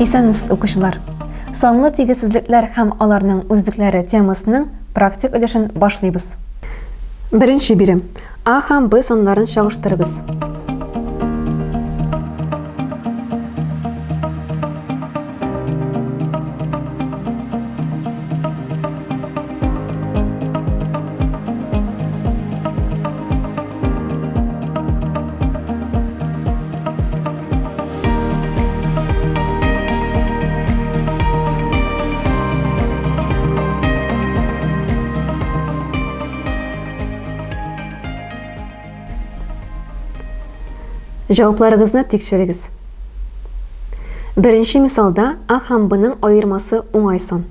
Исәнмесез укучылар. Санлы тигезсезлекләр һәм аларның үзлекләре темасының практик өлешен башлыйбыз. Беренче бирем. А һәм Б саннарын чагыштырыгыз. Җавапларыгызны тикшерегез. Беренче мисалда А һәм Б'ның аермасы уңай сан.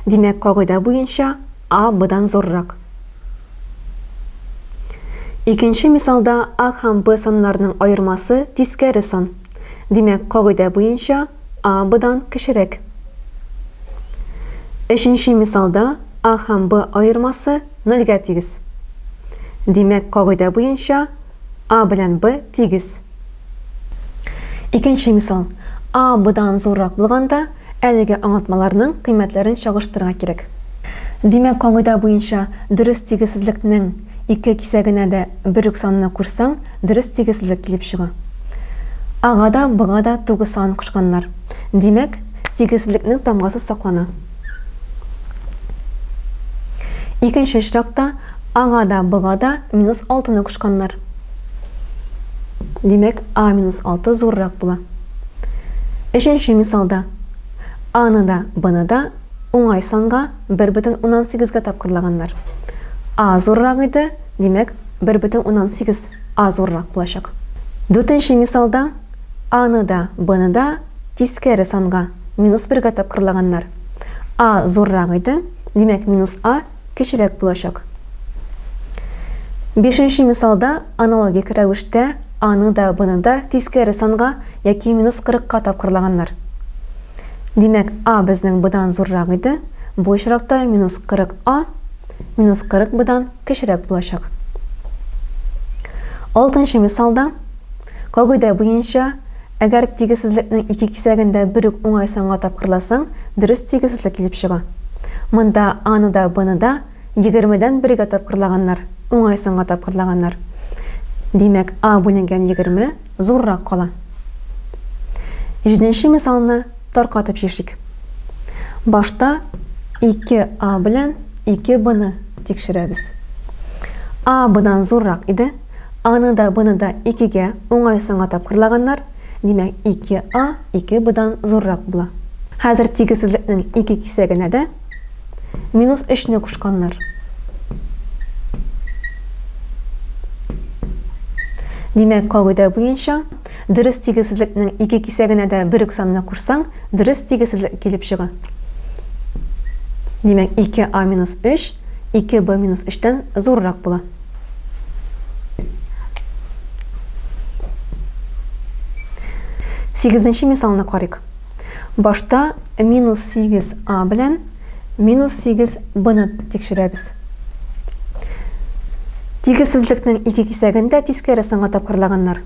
Димәк, кагыйдә буенча А Б'дан зуррак. Икенче мисалда А һәм Б саннарының аермасы тискәре сан. Димәк, кагыйдә буенча А Б'дан кечерәк. Өченче мисалда А һәм Б аермасы 0-га тигез. Димәк, кагыйдә буенча А белән Б тигез. Икенче мисал. А Б'дан зуррак булганда, әлеге аңлатмаларның кыйммәтләрен чагыштырырга кирәк. Димәк, кагыйдә буенча дөрес тигезсезлекнең ике кисәгенә дә бер үк санны күрсәң, дөрес тигезсезлек килеп чыга. Ага да, Б'га да 9 сан кушканнар. Димәк, тигезсезлекнең тамгасы саклана. Икенче очракта Ага да, Б'га да -6-ны кушканнар. Димәк, А -6 зуррак була. Өченче мисалда А-ны да, Б'ны да уңай санга 1,18-га тапкырлаганнар. А зуррак иде, димәк 1,18 А зуррак булачак. Дүртенче мисалда А-ны да, Б'ны да тискәре санга -1-га тапкырлаганнар. А зуррак иде, димәк -А кечерәк булачак. Бешенче мисалда аналогик рәвештә А-ны да, Б'ны да тискәре санга яки -40-ка тапкырлаганнар. Димәк, А безнең Б'дан зуррак иде, бу очракта -40 А, -40 Б'дан кечерәк булачак. Алтынчы мисалда, кагыйдә буенча, әгәр тигезсезлекнең ике кисәгендә бер үк уңай санга тапкырласаң, дөрес тигезсезлек килеп чыга. Монда А-ны да, Б'ны да 20-дән 1-га тапкырлаганнар, уңай санга тапкырлаганнар. Димәк, А бүленгән 20 зуррак кала. Җиденче мисалны таркатып чишик. Башта 2А белән 2Б'ны тикшерәбез. А Б'дан зуррак иде, А-ны да, Б'ны да 2-гә уңай санга тапкырлаганнар. Димәк, 2А 2Б'дан зуррак була. Хәзер тигезсезлекнең ике кисәгенә дә -3-не кушканнар. Димәк, кагыйдә буенча, дөрес тигезсезлекнең ике кисәгенә дә бер үк санны күрсәң, дөрес тигезсезлек килеп чыга. Димәк, 2А -3, 2Б -3-тән зуррак була. Сигезенче мисалны карыйк. Башта -8А белән -8Б'ны тикшерәбез. Тигезсезлекнең ике кисәгендә тискәре санга тапкырлаганнар.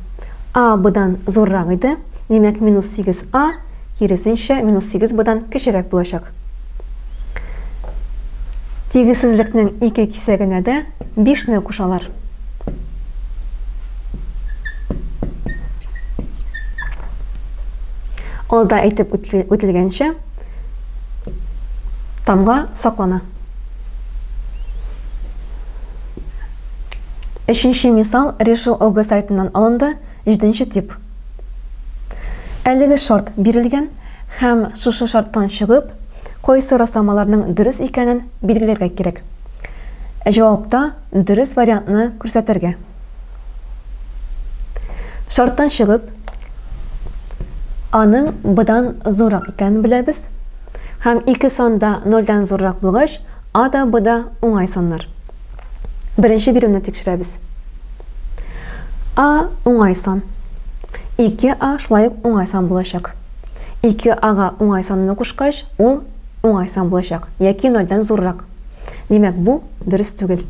А Б'дан зуррак иде, димәк -8А, киресенчә -8Б'дан кечерәк булачак. Тигезсезлекнең ике кисәгенә дә 5-не кушалар. Алда әйтеп үтелгәнчә, тамга саклана. Өченче мисал решил ОГ сайтыннан алынды, 7-нче тип. Әлеге шарт бирелгән һәм шушы шарттан чыгып, кайсы расамаларның дөрес икәнен билгеләргә кирәк. Җавапта дөрес вариантны күрсәтергә. Шарттан чыгып, Аның Б'дан зуррак икәнен беләбез, һәм ике санда 0-дан зуррак булгач, А да, Б да уңай саннар. Беренче биремне тикшерәбез. А уңай сан. 2А шулай ук уңай сан булачак. 2Ага уңай санны кушкач, ул уңай сан булачак, яки 0-дан зуррак. Димәк, бу дөрес түгел.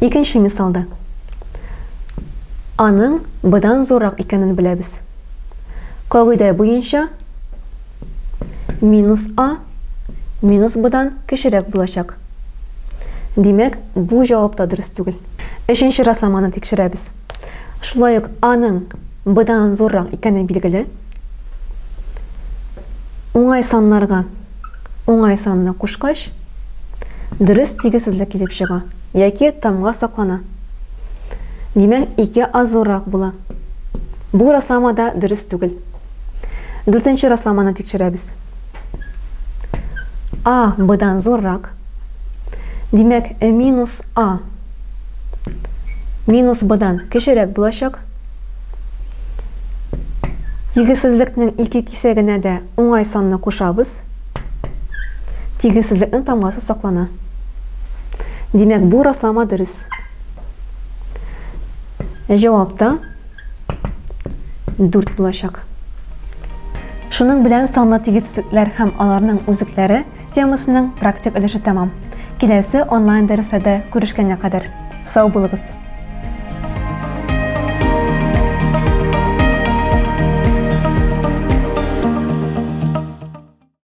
Икенче мисалда. Аның Б'дан зуррак икәнен беләбез. Кагыйда буенча минус А минус Б'дан кечерәк булачак. Димәк, бу җавап та дөрес түгел. Өченче расламаны тикшерәбез. Шулай ук Аның Б'дан зуррак икәне билгеле. Уңай саннарга уңай санны кушкач, дөрес тигезсезлек килеп чыга, яки тамга саклана. Димәк, 2А зуррак була. Бу расламада дөрес түгел. Дүртенче расламаны тикшерәбез. А Б'дан зуррак. Димәк, минус А минус Б'дан кечерәк булачак. Тигезсезлекнең ике кисәгенә дә уңай санны кушабыз. Тигезсезлекнең тамгасы саклана. Димәк, бу раслама дөрес. Җавапта 4 булачак. Шуның белән санлы тигезсезлекләр һәм аларның үзекләре темасының практик өлеше тәмам. Киләсе онлайн дәресләрдә күрешкәнгә кадәр сау булыгыз.